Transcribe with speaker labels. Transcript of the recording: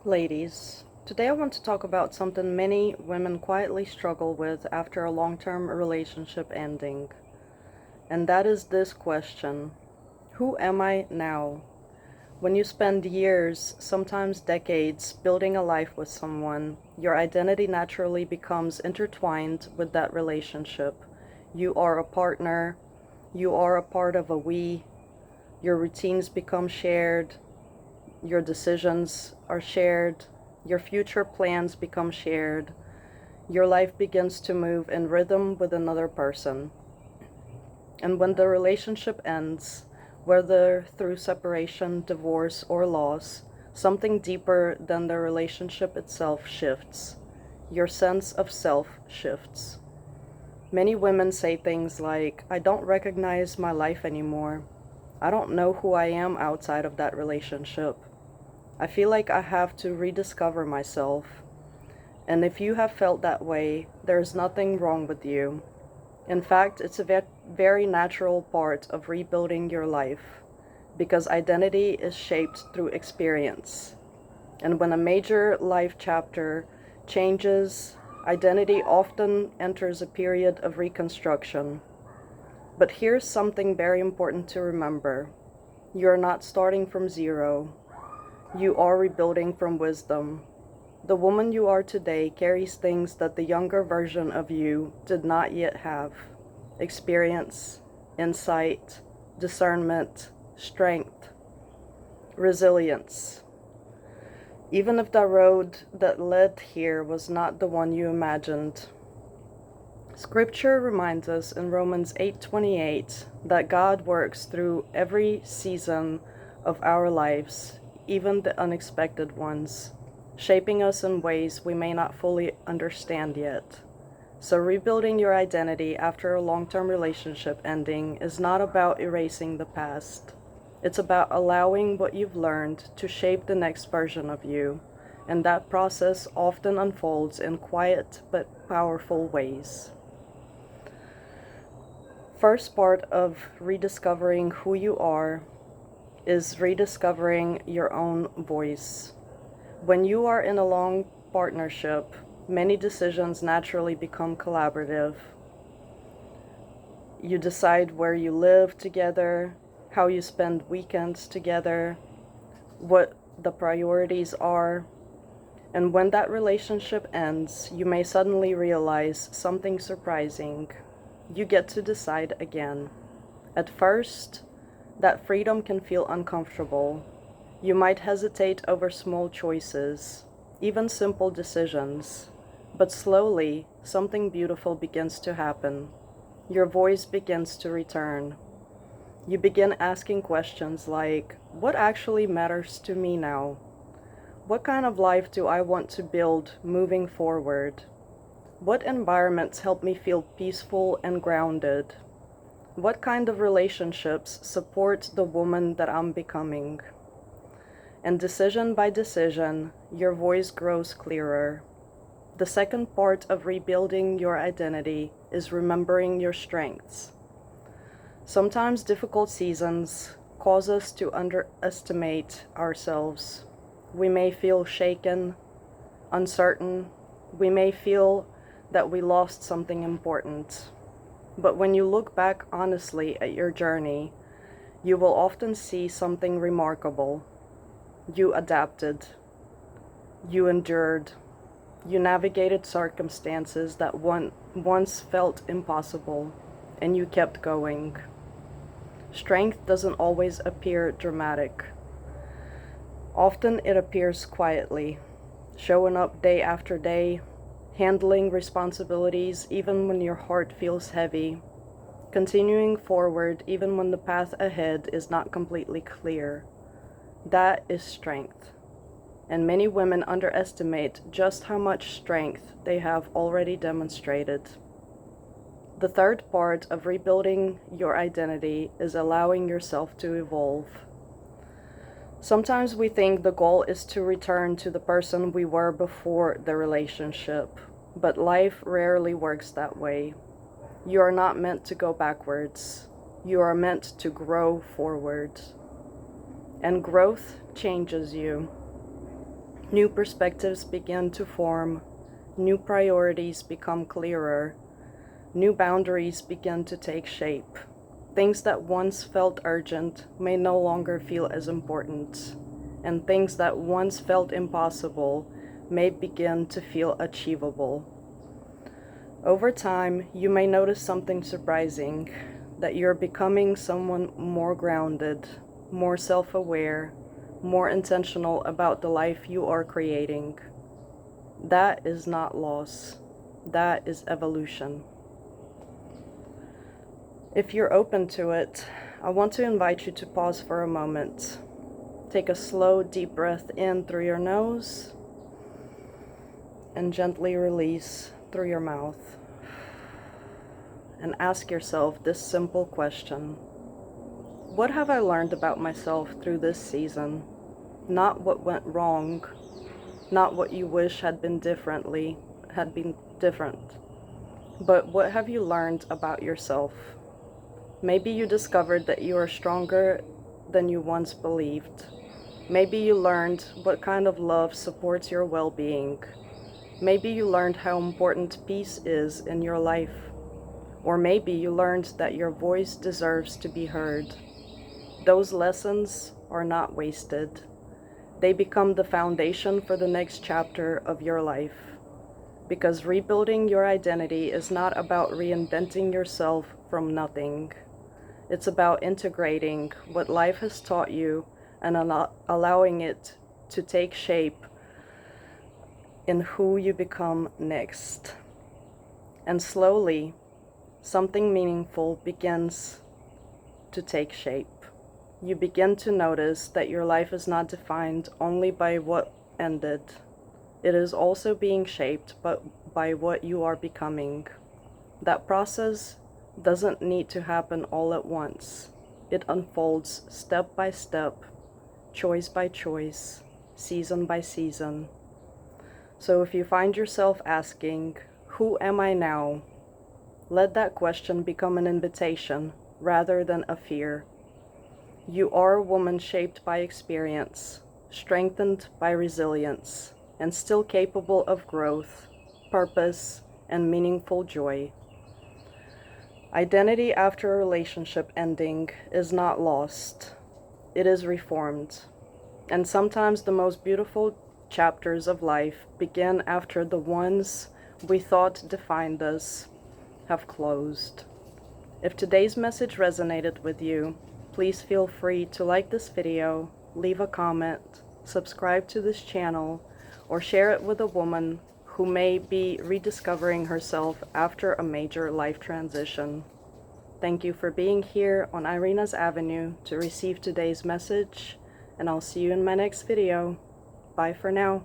Speaker 1: Ladies, today I want to talk about something many women quietly struggle with after a long-term relationship ending. And that is this question: who am I now? When you spend years, sometimes decades, building a life with someone, your identity naturally becomes intertwined with that relationship. You are a partner, you are a part of a we, your routines become shared, your decisions are shared, your future plans become shared, your life begins to move in rhythm with another person. And when the relationship ends, whether through separation, divorce, or loss, something deeper than the relationship itself shifts. Your sense of self shifts. Many women say things like, I don't recognize my life anymore. I don't know who I am outside of that relationship. I feel like I have to rediscover myself. And if you have felt that way, there's nothing wrong with you. In fact, it's a very natural part of rebuilding your life, because identity is shaped through experience. And when a major life chapter changes, identity often enters a period of reconstruction. But here's something very important to remember. You're not starting from zero. You are rebuilding from wisdom. The woman you are today carries things that the younger version of you did not yet have: experience, insight, discernment, strength, resilience. Even if the road that led here was not the one you imagined. Scripture reminds us in Romans 8:28 that God works through every season of our lives, even the unexpected ones, shaping us in ways we may not fully understand yet. So rebuilding your identity after a long-term relationship ending is not about erasing the past. It's about allowing what you've learned to shape the next version of you, and that process often unfolds in quiet but powerful ways. First part of rediscovering who you are is rediscovering your own voice. When you are in a long partnership, many decisions naturally become collaborative. You decide where you live together, how you spend weekends together, what the priorities are. And when that relationship ends, you may suddenly realize something surprising. You get to decide again. At first, that freedom can feel uncomfortable. You might hesitate over small choices, even simple decisions. But slowly, something beautiful begins to happen. Your voice begins to return. You begin asking questions like, what actually matters to me now? What kind of life do I want to build moving forward? What environments help me feel peaceful and grounded? What kind of relationships support the woman that I'm becoming? And decision by decision, your voice grows clearer. The second part of rebuilding your identity is remembering your strengths. Sometimes difficult seasons cause us to underestimate ourselves. We may feel shaken, uncertain. We may feel that we lost something important. But when you look back honestly at your journey, you will often see something remarkable. You adapted. You endured. You navigated circumstances that once felt impossible, and you kept going. Strength doesn't always appear dramatic. Often it appears quietly, showing up day after day, handling responsibilities even when your heart feels heavy, continuing forward even when the path ahead is not completely clear. That is strength. And many women underestimate just how much strength they have already demonstrated. The third part of rebuilding your identity is allowing yourself to evolve. Sometimes we think the goal is to return to the person we were before the relationship, but life rarely works that way. You are not meant to go backwards. You are meant to grow forward. And growth changes you. New perspectives begin to form, new priorities become clearer, new boundaries begin to take shape. Things that once felt urgent may no longer feel as important, and things that once felt impossible may begin to feel achievable. Over time, you may notice something surprising, that you're becoming someone more grounded, more self-aware, more intentional about the life you are creating. That is not loss. That is evolution. If you're open to it, I want to invite you to pause for a moment. Take a slow, deep breath in through your nose and gently release through your mouth. And ask yourself this simple question. What have I learned about myself through this season? Not what went wrong, not what you wish had been different, but what have you learned about yourself? Maybe you discovered that you are stronger than you once believed. Maybe you learned what kind of love supports your well-being. Maybe you learned how important peace is in your life. Or maybe you learned that your voice deserves to be heard. Those lessons are not wasted. They become the foundation for the next chapter of your life. Because rebuilding your identity is not about reinventing yourself from nothing. It's about integrating what life has taught you and allowing it to take shape in who you become next. And slowly, something meaningful begins to take shape. You begin to notice that your life is not defined only by what ended. It is also being shaped by what you are becoming. That process doesn't need to happen all at once. It unfolds step by step, choice by choice, season by season. So if you find yourself asking, who am I now? Let that question become an invitation rather than a fear. You are a woman shaped by experience, strengthened by resilience, and still capable of growth, purpose, and meaningful joy. Identity after a relationship ending is not lost. It is reformed. And sometimes the most beautiful chapters of life begin after the ones we thought defined us have closed. If today's message resonated with you, please feel free to like this video, leave a comment, subscribe to this channel, or share it with a woman who may be rediscovering herself after a major life transition. Thank you for being here on Irina's Avenue to receive today's message, and I'll see you in my next video. Bye for now.